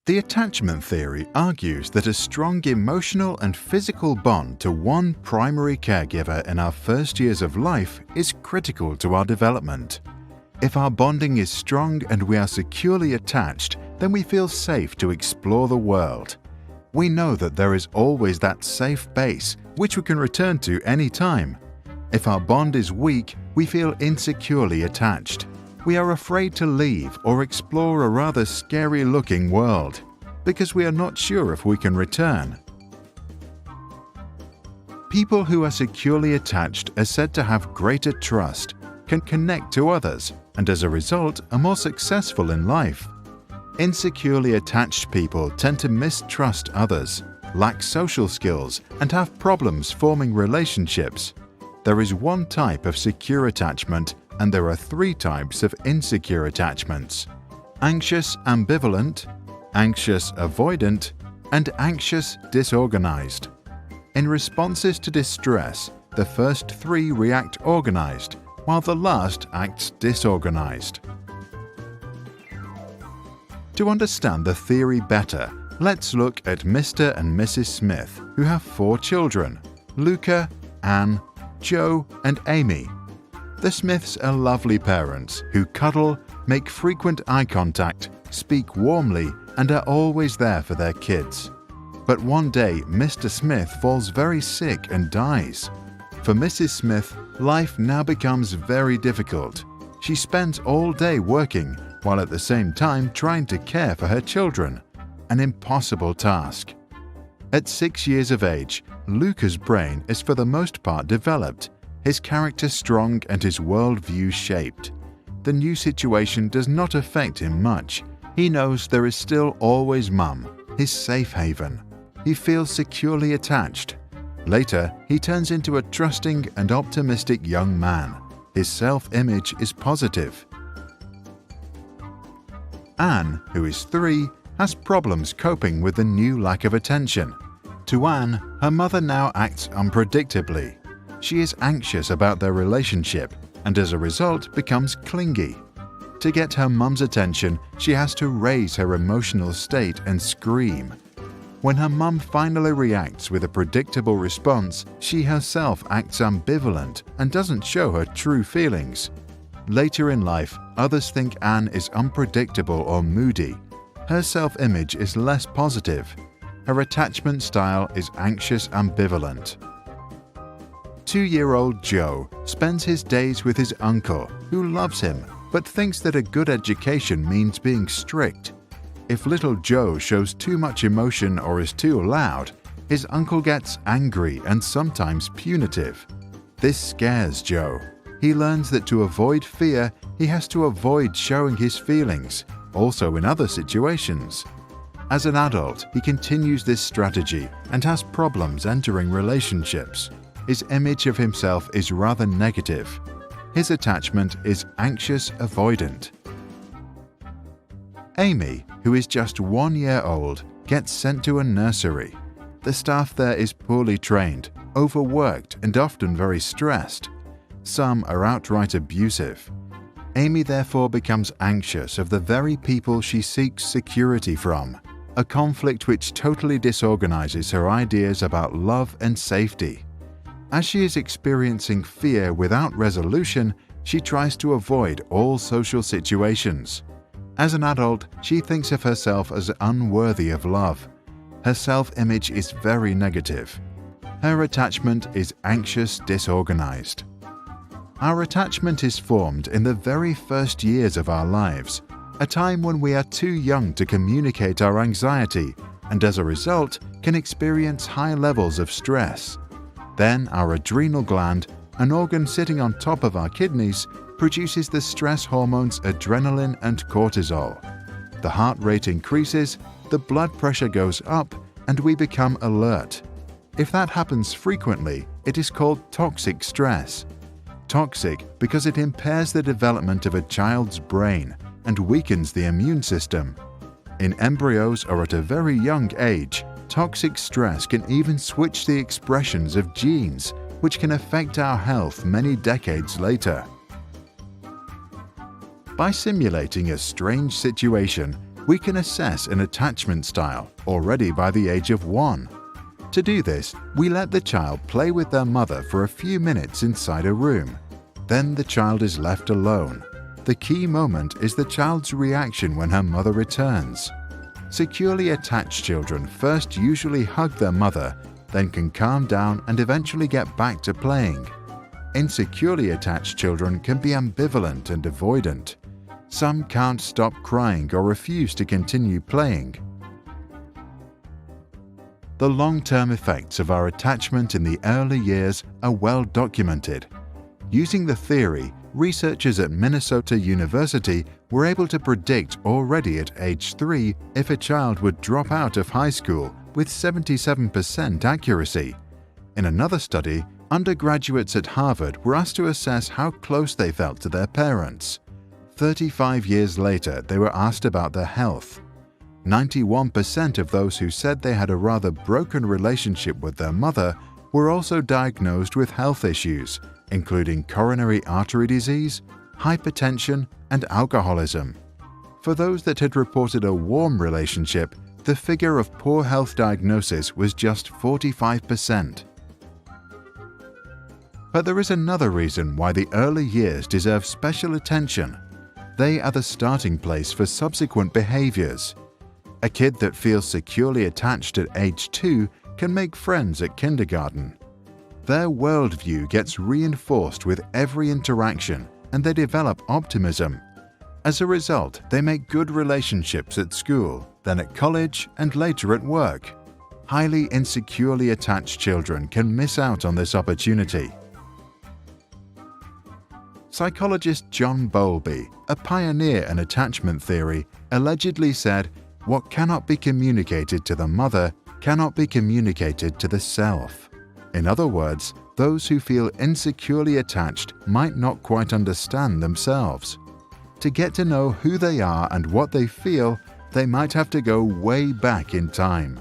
The attachment theory argues that a strong emotional and physical bond to one primary caregiver in our first years of life is critical to our development. If our bonding is strong and we are securely attached, then we feel safe to explore the world. We know that there is always that safe base which we can return to any time. If our bond is weak, we feel insecurely attached. We are afraid to leave or explore a rather scary-looking world because we are not sure if we can return. People who are securely attached are said to have greater trust, can connect to others, and as a result are more successful in life. Insecurely attached people tend to mistrust others, lack social skills, and have problems forming relationships. There is one type of secure attachment, and there are three types of insecure attachments: anxious ambivalent, anxious avoidant, and anxious disorganized. In responses to distress, the first three react organized, while the last acts disorganized. To understand the theory better, let's look at Mr. and Mrs. Smith, who have 4 children: Luca, Anne, Joe, and Amy. The Smiths are lovely parents who cuddle, make frequent eye contact, speak warmly, and are always there for their kids. But one day, Mr. Smith falls very sick and dies. For Mrs. Smith, life now becomes very difficult. She spends all day working, while at the same time trying to care for her children. An impossible task. At 6 years of age, Luca's brain is for the most part developed, his character strong and his worldview shaped. The new situation does not affect him much. He knows there is still always Mum, his safe haven. He feels securely attached. Later, he turns into a trusting and optimistic young man. His self-image is positive. Anne, who is 3, has problems coping with the new lack of attention. To Anne, her mother now acts unpredictably. She is anxious about their relationship and as a result becomes clingy. To get her mum's attention, she has to raise her emotional state and scream. When her mum finally reacts with a predictable response, she herself acts ambivalent and doesn't show her true feelings. Later in life, others think Anne is unpredictable or moody. Her self-image is less positive. Her attachment style is anxious ambivalent. 2-year-old Joe spends his days with his uncle, who loves him but thinks that a good education means being strict. If little Joe shows too much emotion or is too loud, his uncle gets angry and sometimes punitive. This scares Joe. He learns that to avoid fear, he has to avoid showing his feelings, also in other situations. As an adult, he continues this strategy and has problems entering relationships. His image of himself is rather negative. His attachment is anxious avoidant. Amy, who is just 1 year old, gets sent to a nursery. The staff there is poorly trained, overworked, and often very stressed. Some are outright abusive. Amy therefore becomes anxious of the very people she seeks security from, a conflict which totally disorganizes her ideas about love and safety. As she is experiencing fear without resolution, she tries to avoid all social situations. As an adult, she thinks of herself as unworthy of love. Her self-image is very negative. Her attachment is anxious disorganized. Our attachment is formed in the very first years of our lives, a time when we are too young to communicate our anxiety and as a result can experience high levels of stress. Then our adrenal gland, an organ sitting on top of our kidneys, produces the stress hormones adrenaline and cortisol. The heart rate increases, the blood pressure goes up, and we become alert. If that happens frequently, it is called toxic stress. Toxic because it impairs the development of a child's brain and weakens the immune system. In embryos or at a very young age, toxic stress can even switch the expressions of genes, which can affect our health many decades later. By simulating a strange situation, we can assess an attachment style already by the age of 1. To do this, we let the child play with their mother for a few minutes inside a room. Then the child is left alone. The key moment is the child's reaction when her mother returns. Securely attached children first usually hug their mother, then can calm down and eventually get back to playing. Insecurely attached children can be ambivalent and avoidant. Some can't stop crying or refuse to continue playing. The long-term effects of our attachment in the early years are well documented. Using the theory, researchers at Minnesota University were able to predict already at age 3 if a child would drop out of high school with 77% accuracy. In another study, undergraduates at Harvard were asked to assess how close they felt to their parents. 35 years later, they were asked about their health. 91% of those who said they had a rather broken relationship with their mother were also diagnosed with health issues, including coronary artery disease, hypertension, and alcoholism. For those that had reported a warm relationship, the figure of poor health diagnosis was just 45%. But there is another reason why the early years deserve special attention. They are the starting place for subsequent behaviors. A kid that feels securely attached at age 2 can make friends at kindergarten. Their worldview gets reinforced with every interaction, and they develop optimism. As a result, they make good relationships at school, then at college, and later at work. Highly insecurely attached children can miss out on this opportunity. Psychologist John Bowlby, a pioneer in attachment theory, allegedly said, "What cannot be communicated to the mother cannot be communicated to the self." In other words, those who feel insecurely attached might not quite understand themselves. To get to know who they are and what they feel, they might have to go way back in time.